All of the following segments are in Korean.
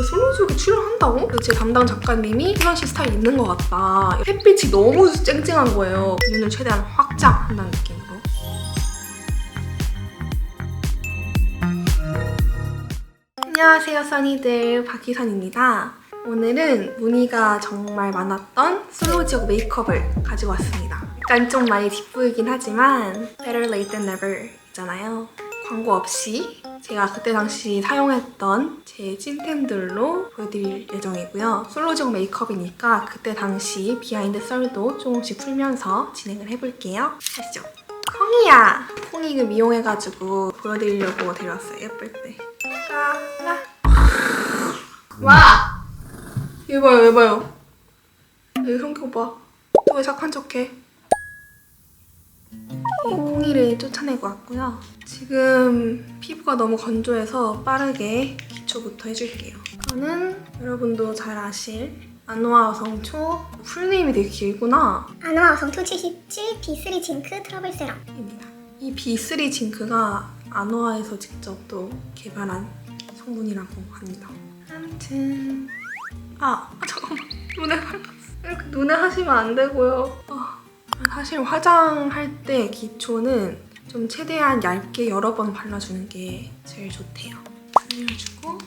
솔로지옥에 출연한다고? 제 담당 작가님이 희연씨 스타일 있는 것 같다. 햇빛이 너무 쨍쨍한 거예요. 눈을 최대한 확장한다는 느낌으로. 안녕하세요, 써니들. 박희선입니다. 오늘은 문의가 정말 많았던 솔로지옥 메이크업을 가지고 왔습니다. 약간 좀 많이 뒷부이긴 하지만 Better late than never 있잖아요. 광고 없이 제가 그때 당시 사용했던 제 찐템들로 보여드릴 예정이고요. 솔로지옥 메이크업이니까 그때 당시 비하인드 썰도 조금씩 풀면서 진행을 해볼게요. 하시죠. 콩이야! 콩이 미용해가지고 보여드리려고 데려왔어요. 예쁠 때. 까라. 와! 얘 봐요, 얘 봐요. 얘 성격 봐. 또 왜 착한 척해? 콩이를 쫓아내고 왔고요. 지금 피부가 너무 건조해서 빠르게 기초부터 해줄게요. 이거는 여러분도 잘 아실 아노아 어성초 풀네임이 되게 길구나. 아노아 어성초 77 B3 징크 트러블 세럼입니다. 이 B3 징크가 아노아에서 직접 또 개발한 성분이라고 합니다. 아무튼 잠깐만, 눈에 발랐어. 이렇게 눈에 하시면 안 되고요. 사실 화장할 때 기초는 좀 최대한 얇게 여러 번 발라주는 게 제일 좋대요. 발라주고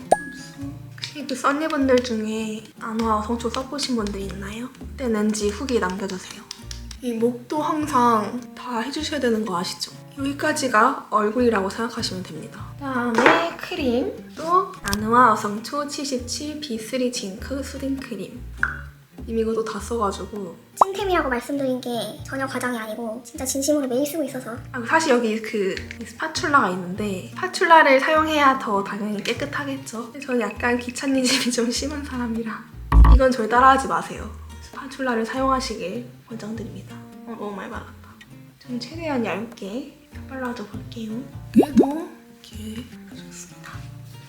혹시 그 써니분들 중에 아노아 어성초 써보신 분들 있나요? 그때는지 후기 남겨주세요. 이 목도 항상 다 해주셔야 되는 거 아시죠? 여기까지가 얼굴이라고 생각하시면 됩니다. 그다음에 크림, 또 아노아 어성초 77 B3 징크 수딩 크림. 이미 이것도 다 써가지고 찐템이라고 말씀드린 게 전혀 과장이 아니고 진짜 진심으로 매일 쓰고 있어서. 사실 여기 그 스파츌라가 있는데 스파츌라를 사용해야 더 당연히 깨끗하겠죠. 근데 저는 약간 귀차니즘이 좀 심한 사람이라 이건 절 따라하지 마세요. 스파츌라를 사용하시길 권장드립니다. 너무 많이 발랐다. 좀 최대한 얇게 발라줘 볼게요. 그래도 이렇게 좋습니다.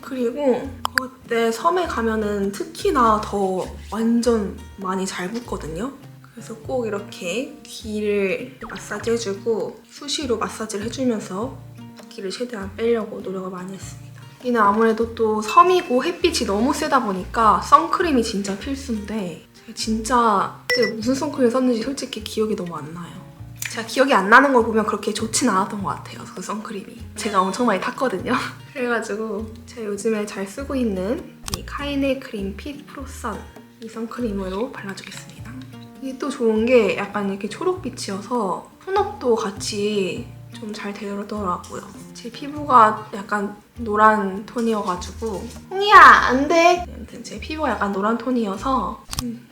그리고 그때 섬에 가면은 특히나 더 완전 많이 잘 붓거든요. 그래서 꼭 이렇게 귀를 마사지 해주고 수시로 마사지를 해주면서 붓기를 최대한 빼려고 노력을 많이 했습니다. 여기는 아무래도 또 섬이고 햇빛이 너무 세다 보니까 선크림이 진짜 필수인데 제가 진짜 그때 무슨 선크림 썼는지 솔직히 기억이 너무 안 나요. 제가 기억이 안 나는 걸 보면 그렇게 좋진 않았던 것 같아요, 그 선크림이. 제가 엄청 많이 탔거든요. 그래가지고 제가 요즘에 잘 쓰고 있는 이 카이네 크림 핏 프로선 이 선크림으로 발라주겠습니다. 이게 또 좋은 게 약간 이렇게 초록빛이어서 톤업도 같이 좀 잘 되더라고요. 제 피부가 약간 노란 톤이어가지고 홍이야 안 돼! 아무튼 제 피부가 약간 노란 톤이어서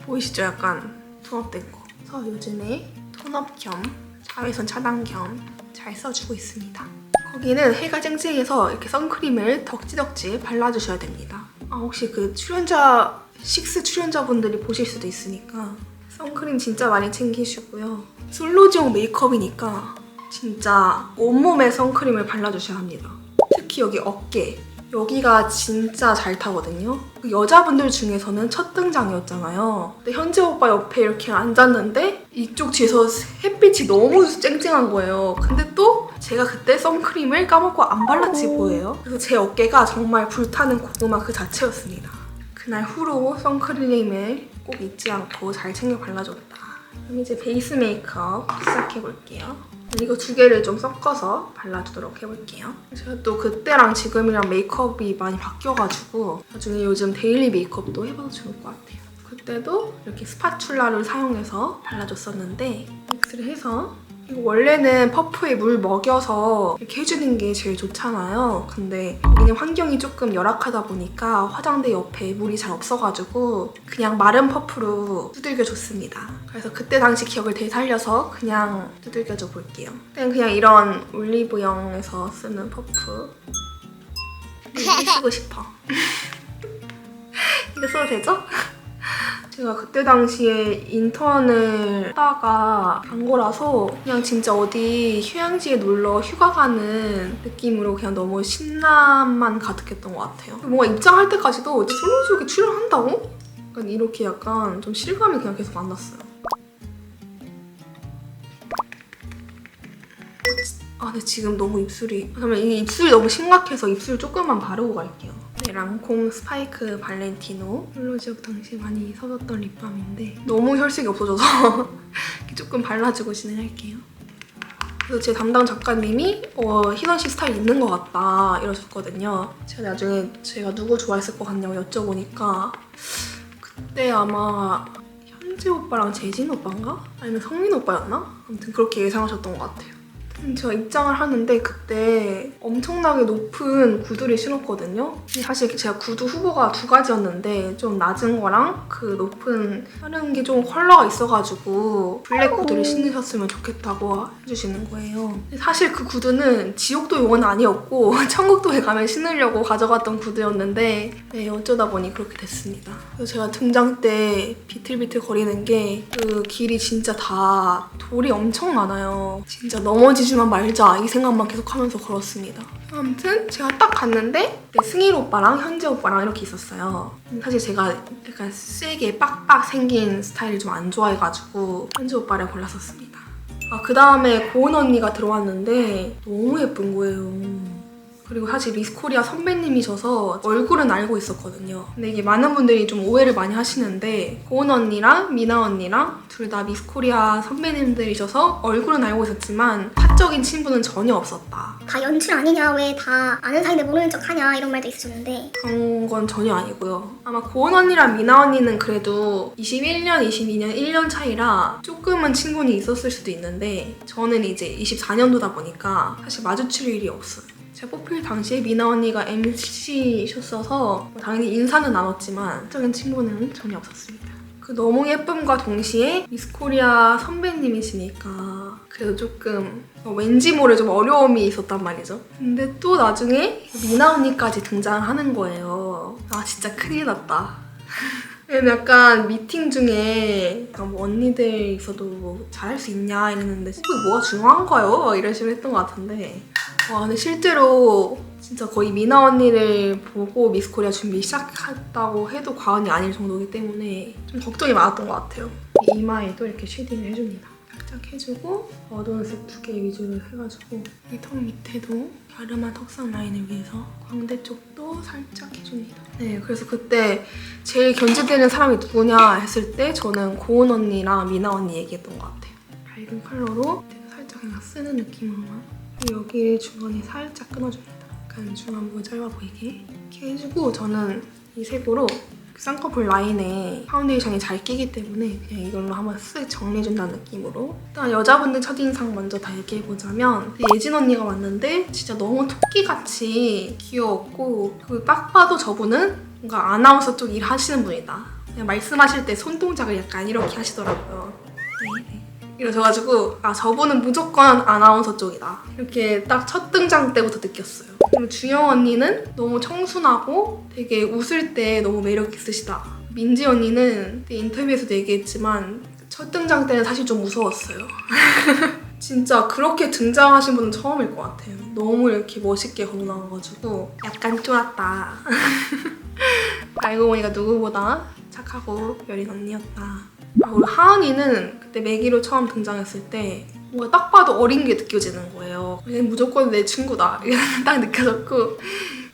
보이시죠? 약간 톤업된 거. 그래서 요즘에 톤업 겸 자외선 차단 겸 잘 써주고 있습니다. 거기는 해가 쨍쨍해서 이렇게 선크림을 덕지덕지 발라주셔야 됩니다. 혹시 그 식스 출연자분들이 보실 수도 있으니까 선크림 진짜 많이 챙기시고요. 솔로지옥 메이크업이니까 진짜 온몸에 선크림을 발라주셔야 합니다. 특히 여기 어깨, 여기가 진짜 잘 타거든요. 여자분들 중에서는 첫 등장이었잖아요. 근데 현재 오빠 옆에 이렇게 앉았는데 이쪽 뒤에서 햇빛이 너무 쨍쨍한 거예요. 근데 또 제가 그때 선크림을 까먹고 안 발랐지 뭐예요. 그래서 제 어깨가 정말 불타는 고구마 그 자체였습니다. 그날 후로 선크림을 꼭 잊지 않고 잘 챙겨 발라줬다. 그럼 이제 베이스 메이크업 시작해볼게요. 이거 두 개를 좀 섞어서 발라주도록 해볼게요. 제가 또 그때랑 지금이랑 메이크업이 많이 바뀌어가지고 나중에 요즘 데일리 메이크업도 해봐도 좋을 것 같아요. 그때도 이렇게 스파츌라를 사용해서 발라줬었는데 믹스를 해서 이거 원래는 퍼프에 물 먹여서 이렇게 해주는 게 제일 좋잖아요. 근데 여기는 환경이 조금 열악하다 보니까 화장대 옆에 물이 잘 없어가지고 그냥 마른 퍼프로 두들겨줬습니다. 그래서 그때 당시 기억을 되살려서 그냥 두들겨줘 볼게요. 그냥 이런 올리브영에서 쓰는 퍼프 이거 쓰고 싶어. 이거 써도 되죠? 제가 그때 당시에 인턴을 하다가 간 거라서 그냥 진짜 어디 휴양지에 놀러 휴가 가는 느낌으로 그냥 너무 신남만 가득했던 것 같아요. 뭔가 입장할 때까지도 솔로지옥에 출연한다고? 약간 이렇게 약간 좀 실감이 그냥 계속 안 났어요. 근데 지금 너무 입술이... 잠깐만, 이게 입술이 너무 심각해서 입술 조금만 바르고 갈게요. 네, 랑콤 스파이크 발렌티노 솔로지옥 당시 많이 써줬던 립밤인데 너무 혈색이 없어져서 조금 발라주고 진행할게요. 그래서 제 담당 작가님이 희선 씨 스타일 있는 것 같다 이러셨거든요. 제가 나중에 제가 누구 좋아했을 것 같냐고 여쭤보니까 그때 아마 현지 오빠랑 재진 오빠인가? 아니면 성민 오빠였나? 아무튼 그렇게 예상하셨던 것 같아요. 제가 입장을 하는데 그때 엄청나게 높은 구두를 신었거든요. 사실 제가 구두 후보가 2가지였는데 좀 낮은 거랑 그 높은 다른 게 좀 컬러가 있어가지고 블랙 구두를 신으셨으면 좋겠다고 해주시는 거예요. 근데 사실 그 구두는 지옥도 용은 아니었고 천국도에 가면 신으려고 가져갔던 구두였는데 네, 어쩌다 보니 그렇게 됐습니다. 그래서 제가 등장 때 비틀비틀 거리는 게 그 길이 진짜 다 돌이 엄청 많아요. 진짜 넘어지지만 말자 이 생각만 계속 하면서 걸었습니다. 아무튼 제가 딱 갔는데 승일 오빠랑 현재 오빠랑 이렇게 있었어요. 사실 제가 약간 세게 빡빡 생긴 스타일을 좀 안 좋아해가지고 현재 오빠를 골랐었습니다. 그 다음에 고은 언니가 들어왔는데 너무 예쁜 거예요. 그리고 사실 미스코리아 선배님이셔서 얼굴은 알고 있었거든요. 근데 이게 많은 분들이 좀 오해를 많이 하시는데 고은 언니랑 미나 언니랑 둘 다 미스코리아 선배님들이셔서 얼굴은 알고 있었지만 사적인 친분은 전혀 없었다. 다 연출 아니냐, 왜 다 아는 사이인데 모르는 척 하냐 이런 말도 있으셨는데 그런 건 전혀 아니고요. 아마 고은 언니랑 미나 언니는 그래도 21년, 22년 1년 차이라 조금은 친분이 있었을 수도 있는데 저는 이제 24년도다 보니까 사실 마주칠 일이 없어요. 제가 뽑힐 당시에 미나 언니가 MC셨어서 당연히 인사는 나눴지만 사적인 친분은 전혀 없었습니다. 그 너무 예쁨과 동시에 미스코리아 선배님이시니까 그래도 조금 왠지 모를 좀 어려움이 있었단 말이죠. 근데 또 나중에 미나 언니까지 등장하는 거예요. 진짜 큰일 났다. 약간 미팅 중에 뭐 언니들 있어도 뭐 잘할 수 있냐 이랬는데 뭐가 중요한가요? 이런 식으로 했던 것 같은데 근데 실제로 진짜 거의 미나 언니를 보고 미스코리아 준비 시작했다고 해도 과언이 아닐 정도이기 때문에 좀 걱정이 많았던 것 같아요. 이마에도 이렇게 쉐딩을 해줍니다. 살짝 해주고 어두운 색 2개 위주로 해가지고 이 턱 밑에도 갸름한 턱선 라인을 위해서 광대 쪽도 살짝 해줍니다. 네, 그래서 그때 제일 견제되는 사람이 누구냐 했을 때 저는 고은 언니랑 미나 언니 얘기했던 것 같아요. 밝은 컬러로 살짝 그냥 쓰는 느낌으로만 여기 중간에 살짝 끊어줍니다. 약간 중안부 짧아 보이게 이렇게 해주고 저는 이 색으로 쌍꺼풀 라인에 파운데이션이 잘 끼기 때문에 그냥 이걸로 한번 쓱 정리해준다는 느낌으로 일단 여자분들 첫인상 먼저 다 얘기해보자면 예진 언니가 왔는데 진짜 너무 토끼같이 귀여웠고 그리고 딱 봐도 저분은 뭔가 아나운서 쪽 일하시는 분이다. 그냥 말씀하실 때 손동작을 약간 이렇게 하시더라고요. 네. 이러셔가지고 저분은 무조건 아나운서 쪽이다. 이렇게 딱 첫 등장 때부터 느꼈어요. 그리고 주영 언니는 너무 청순하고 되게 웃을 때 너무 매력 있으시다. 민지 언니는 인터뷰에서도 얘기했지만 첫 등장 때는 사실 좀 무서웠어요. 진짜 그렇게 등장하신 분은 처음일 것 같아요. 너무 이렇게 멋있게 걸어 나와가지고 약간 쫄았다. 알고 보니까 누구보다 착하고 여린 언니였다. 그리고 하은이는 그때 매기로 처음 등장했을 때 뭔가 딱 봐도 어린 게 느껴지는 거예요. 얘는 무조건 내 친구다 이렇게 딱 느껴졌고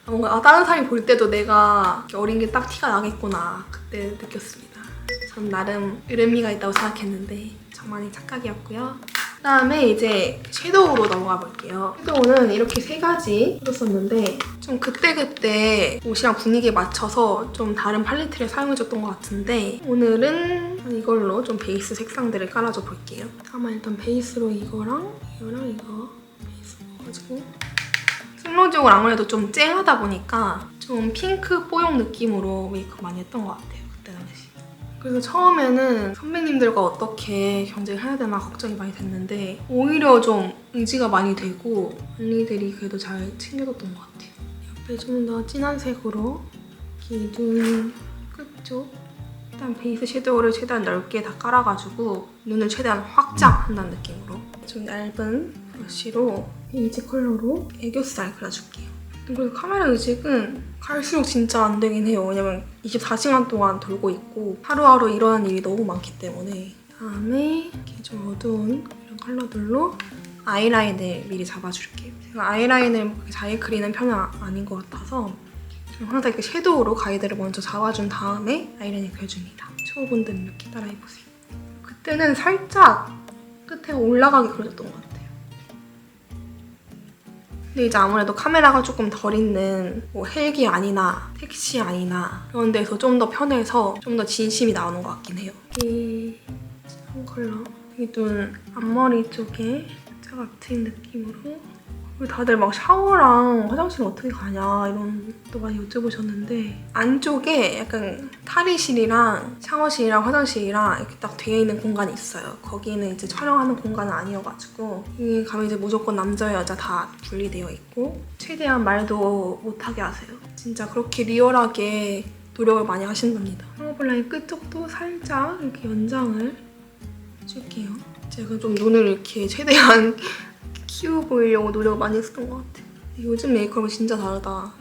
뭔가 다른 사람이 볼 때도 내가 어린 게 딱 티가 나겠구나 그때 느꼈습니다. 전 나름 의미가 있다고 생각했는데 저만의 착각이었고요. 그다음에 이제 섀도우로 넘어가 볼게요. 섀도우는 이렇게 3가지 해줬었는데 좀 그때그때 옷이랑 분위기에 맞춰서 좀 다른 팔레트를 사용해줬던 것 같은데 오늘은 이걸로 좀 베이스 색상들을 깔아줘 볼게요. 아마 일단 베이스로 이거랑 이거 베이스 넣어가지고 슬로지옥은 아무래도 좀 쨍하다 보니까 좀 핑크 뽀용 느낌으로 메이크업 많이 했던 것 같아요. 그때 당시. 그래서 처음에는 선배님들과 어떻게 경쟁을 해야 되나 걱정이 많이 됐는데 오히려 좀 의지가 많이 되고 언니들이 그래도 잘 챙겨줬던 것 같아요. 옆에 좀 더 진한 색으로 눈 끝쪽 일단 베이스 섀도우를 최대한 넓게 다 깔아가지고 눈을 최대한 확장한다는 느낌으로 좀 얇은 브러쉬로 베이지 컬러로 애교살 그려줄게요. 그리고 카메라 의식은 갈수록 진짜 안 되긴 해요. 왜냐면 24시간 동안 돌고 있고 하루하루 일어나는 일이 너무 많기 때문에. 다음에 이렇게 좀 어두운 이런 컬러들로 아이라인을 미리 잡아줄게요. 제가 아이라인을 잘 그리는 편은 아닌 것 같아서 저는 항상 이렇게 섀도우로 가이드를 먼저 잡아준 다음에 아이라인을 그려줍니다. 초보분들은 이렇게 따라해보세요. 그때는 살짝 끝에 올라가게 그려줬던 것 같아요. 근데 이제 아무래도 카메라가 조금 덜 있는 뭐 헬기 아니나 택시 아니나 그런 데서 좀 더 편해서 좀 더 진심이 나오는 것 같긴 해요. 이 한 컬러. 여기 눈 앞머리 쪽에 자 같은 느낌으로. 그리고 다들 막 샤워랑 화장실 어떻게 가냐 이런 것도 많이 여쭤보셨는데 안쪽에 약간 탈의실이랑 샤워실이랑 화장실이랑 이렇게 딱 되어 있는 공간이 있어요. 거기는 이제 촬영하는 공간은 아니어가지고 여기 가면 이제 무조건 남자 여자 다 분리되어 있고 최대한 말도 못하게 하세요. 진짜 그렇게 리얼하게 노력을 많이 하신답니다. 컬러블라인 끝쪽도 살짝 이렇게 연장을 해줄게요. 제가 좀 눈을 이렇게 최대한 키워 보이려고 노력 많이 했었던 것 같아요. 요즘 메이크업은 진짜 다르다.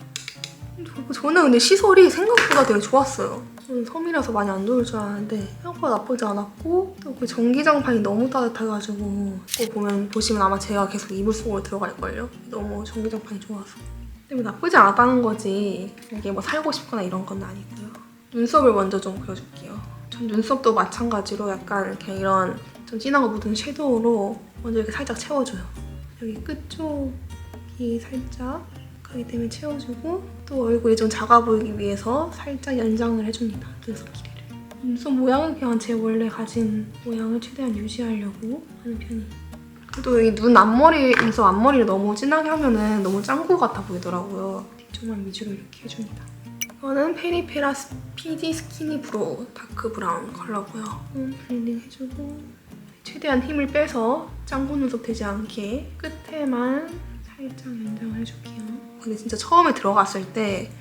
저는 근데 시설이 생각보다 되게 좋았어요. 저는 섬이라서 많이 안 좋을 줄 알았는데 생각보다 나쁘지 않았고 또 그 전기장판이 너무 따뜻해가지고 그거 보시면 아마 제가 계속 이불 속으로 들어갈걸요? 너무 전기장판이 좋아서. 근데 뭐 나쁘지 않았다는 거지 이게 뭐 살고 싶거나 이런 건 아니고요. 눈썹을 먼저 좀 그려줄게요. 전 눈썹도 마찬가지로 약간 그냥 이런 좀 진한 거 묻은 섀도우로 먼저 이렇게 살짝 채워줘요. 여기 끝쪽이 살짝 가기 때문에 채워주고 또 얼굴이 좀 작아 보이기 위해서 살짝 연장을 해줍니다. 눈썹 길이를. 눈썹 모양은 그냥 제 원래 가진 모양을 최대한 유지하려고 하는 편이에요. 그래도 이 눈 앞머리, 눈썹 앞머리를 너무 진하게 하면은 너무 짱구 같아 보이더라고요. 뒤쪽만 위주로 이렇게 해줍니다. 이거는 페리페라 스피디 스키니 브로우 다크 브라운 컬러고요. 블렌딩 해주고 최대한 힘을 빼서 짱구 눈썹 되지 않게 끝에만 살짝 연장을 해줄게요. 근데 진짜 처음에 들어갔을 때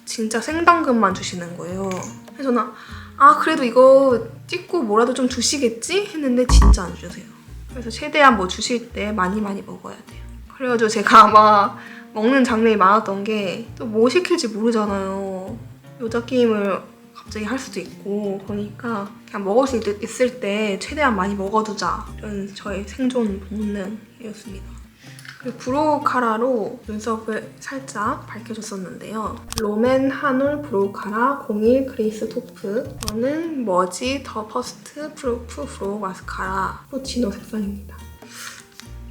진짜 생당근만 주시는 거예요. 그래서 저는 그래도 이거 찍고 뭐라도 좀 주시겠지? 했는데 진짜 안 주세요. 그래서 최대한 뭐 주실 때 많이 먹어야 돼요. 그래가지고 제가 아마 먹는 장면이 많았던 게 또 뭐 시킬지 모르잖아요. 여자 게임을 갑자기 할 수도 있고 그러니까 그냥 먹을 수 있을 때 최대한 많이 먹어두자 이런 저의 생존 본능이었습니다. 그리고 브로우 카라로 눈썹을 살짝 밝혀줬었는데요. 롬앤 한올 브로우 카라 01 그레이스 토프 이거는 머지 더 퍼스트 프루프 브로우 마스카라 포치노 색상입니다.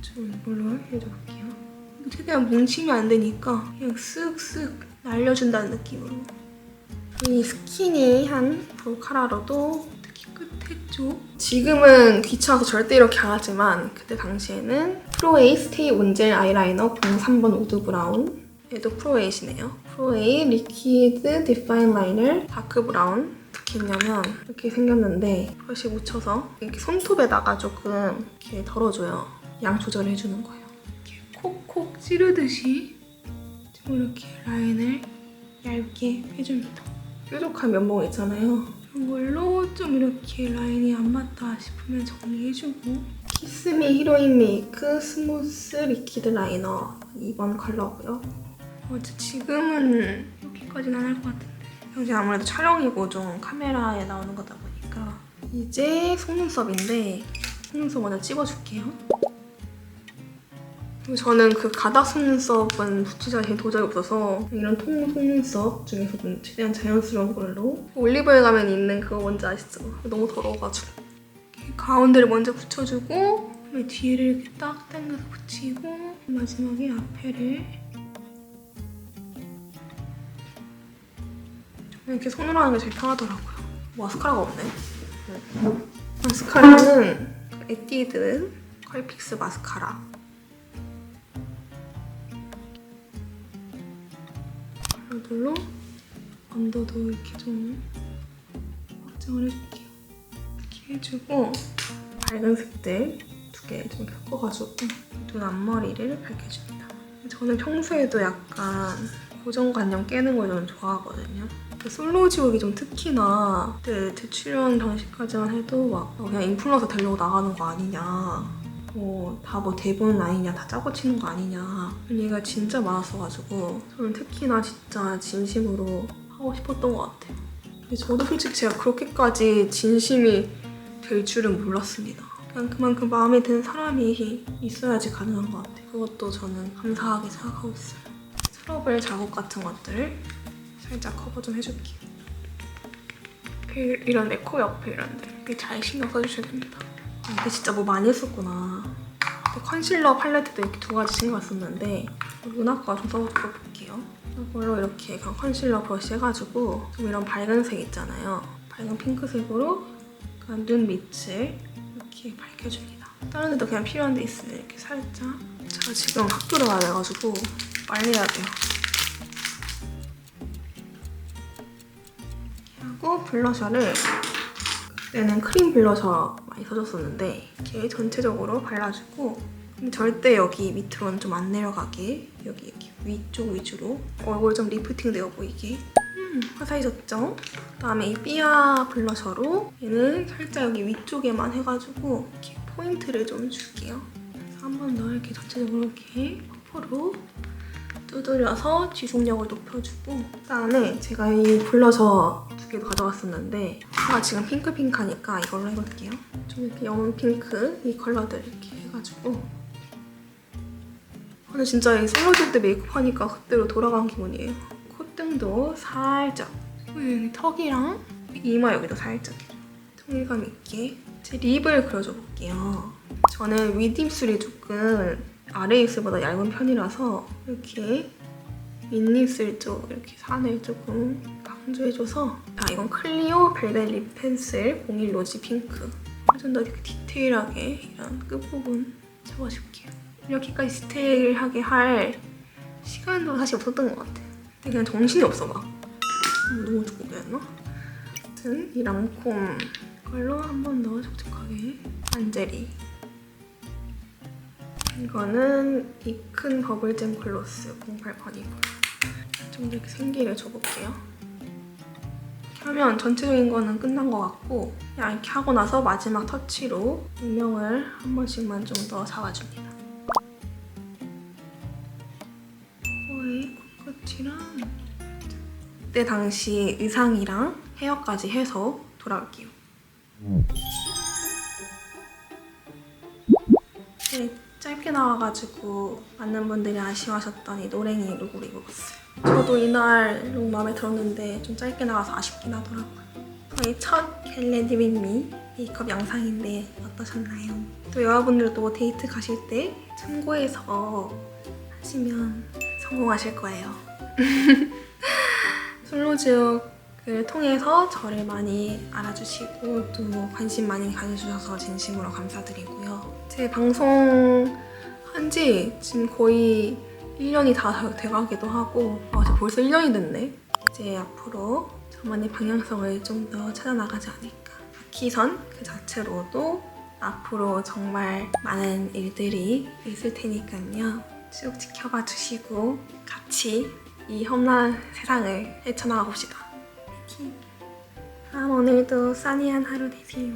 좀 이걸로 해줘볼게요. 최대한 뭉치면 안 되니까 그냥 쓱쓱 날려준다는 느낌으로 이 스키니한 브로우 카라로도 특히 끝에 쪽 지금은 귀찮아서 절대 이렇게 안 하지만 그때 당시에는 프로에이 스테이 온젤 아이라이너 03번 우드 브라운 얘도 프로에이시네요. 프로에이 리퀴드 디파인 라이너 다크 브라운 어떻게 했냐면 이렇게 생겼는데 브러쉬 묻혀서 이렇게 손톱에다가 조금 이렇게 덜어줘요. 양 조절을 해주는 거예요. 이렇게 콕콕 찌르듯이 좀 이렇게 라인을 얇게 해줍니다. 뾰족한 면봉 있잖아요. 이런 걸로 좀 이렇게 라인이 안 맞다 싶으면 정리해주고 키스미 히로인 메이크 스무스 리퀴드 라이너 2번 컬러고요. 지금은 이렇게까지는 안 할 것 같은데 이제 아무래도 촬영이고 좀 카메라에 나오는 거다 보니까 이제 속눈썹인데 속눈썹 먼저 찝어줄게요. 저는 그 가닥 속눈썹은 붙이자 도저히 없어서 이런 통 속눈썹 중에서 좀 최대한 자연스러운 걸로 올리브영 가면 있는 그거 뭔지 아시죠? 너무 더러워가지고 가운데를 먼저 붙여주고 그다음에 뒤를 이렇게 딱 당겨서 붙이고 마지막에 앞에를 저는 이렇게 손으로 하는 게 제일 편하더라고요. 마스카라가 없네. 마스카라는 에뛰드 컬픽스 마스카라 컬러들로 언더도 이렇게 좀 확장을 해줄게요. 이렇게 해주고 밝은 색들 두 개 좀 섞어가지고 눈 앞머리를 밝혀줍니다. 저는 평소에도 약간 고정관념 깨는 걸 좀 좋아하거든요. 솔로 지옥이 좀 특히나 그때 대출연 당시까지만 해도 막 그냥 인플루언서 되려고 나가는 거 아니냐 다 대본 아니냐, 다 짜고 치는 거 아니냐 이런 얘기가 진짜 많았어가지고 저는 특히나 진짜 진심으로 하고 싶었던 것 같아요. 근데 저도 솔직히 제가 그렇게까지 진심이 될 줄은 몰랐습니다. 그냥 그만큼 마음에 드는 사람이 있어야지 가능한 것 같아요. 그것도 저는 감사하게 생각하고 있어요. 트러블 자국 같은 것들을 살짝 커버 좀 해줄게요. 이런데 코 옆에 이런데 이렇게 잘 신경 써주셔야 됩니다. 이게 진짜 뭐 많이 했었구나. 컨실러 팔레트도 이렇게 두 가지 신경썼는데 루나꺼 좀 써볼게요. 이걸로 이렇게 그냥 컨실러 브러쉬 해가지고 좀 이런 밝은 색 있잖아요. 밝은 핑크색으로 약간 눈 밑을 이렇게 밝혀줍니다. 다른 데도 그냥 필요한 데 있으면 이렇게 살짝. 제가 지금 학교를 가야 돼가지고 빨리 해야 돼요. 하고 블러셔를 그때는 크림 블러셔 많이 써줬었는데 이렇게 전체적으로 발라주고 근데 절대 여기 밑으로는 좀 안 내려가게 여기 위쪽 위주로 얼굴 좀 리프팅 되어 보이게 화사해졌죠? 그다음에 이 삐아 블러셔로 얘는 살짝 여기 위쪽에만 해가지고 이렇게 포인트를 좀 줄게요. 그래서 한 번 더 이렇게 전체적으로 이렇게 퍼프로 두드려서 지속력을 높여주고 그다음에 제가 이 블러셔 두 개도 가져왔었는데 제가 지금 핑크핑크하니까 이걸로 해볼게요. 좀 이렇게 영은 핑크 이 컬러들 이렇게 해가지고 근데 진짜 이 솔로집 때 메이크업 하니까 그때로 돌아간 기분이에요. 콧등도 살짝 여기 턱이랑 이마 여기도 살짝 통일감 있게 제 립을 그려줘 볼게요. 저는 윗입술이 조금 아래 입술보다 얇은 편이라서 이렇게 윗입술 쪽 이렇게 산을 조금 강조해줘서 이건 클리오 벨벳 립 펜슬 01 로지 핑크 좀 더 이렇게 디테일하게 이런 끝부분 잡아줄게요. 이렇게까지 디테일하게 할 시간도 사실 없었던 것 같아요. 그냥 정신이 없어 막. 너무 두껍게 했나? 아무튼 이 랑콤 걸로 한 번 더 촉촉하게 안젤리 이거는 이 큰 버블잼 글로스 08번이고 좀 더 이렇게 생기를 줘볼게요. 이렇게 하면 전체적인 거는 끝난 것 같고 그냥 이렇게 하고 나서 마지막 터치로 음영을 한 번씩만 좀 더 잡아줍니다. 코에 코끝이랑 그때 당시 의상이랑 헤어까지 해서 돌아올게요. 네, 짧게 나와가지고 많은 분들이 아쉬워하셨던 이 노랭이 룩을 입어봤어요. 저도 이날 룩 마음에 들었는데 좀 짧게 나와서 아쉽긴 하더라고요. 저희 첫 겟레디 윗미 메이크업 영상인데 어떠셨나요? 또 여러분들도 데이트 가실 때 참고해서 하시면 성공하실 거예요. 솔로즈옥을 통해서 저를 많이 알아주시고 또 관심 많이 가져주셔서 진심으로 감사드리고요. 제 방송 한지 지금 거의 1년이 다 돼가기도 하고 벌써 1년이 됐네. 이제 앞으로 저만의 방향성을 좀 더 찾아나가지 않을까. 아키선 그 자체로도 앞으로 정말 많은 일들이 있을 테니까요. 쭉 지켜봐 주시고 같이 이 험난한 세상을 헤쳐나가 봅시다. 파이팅! 오늘도 써니한 하루 되세요.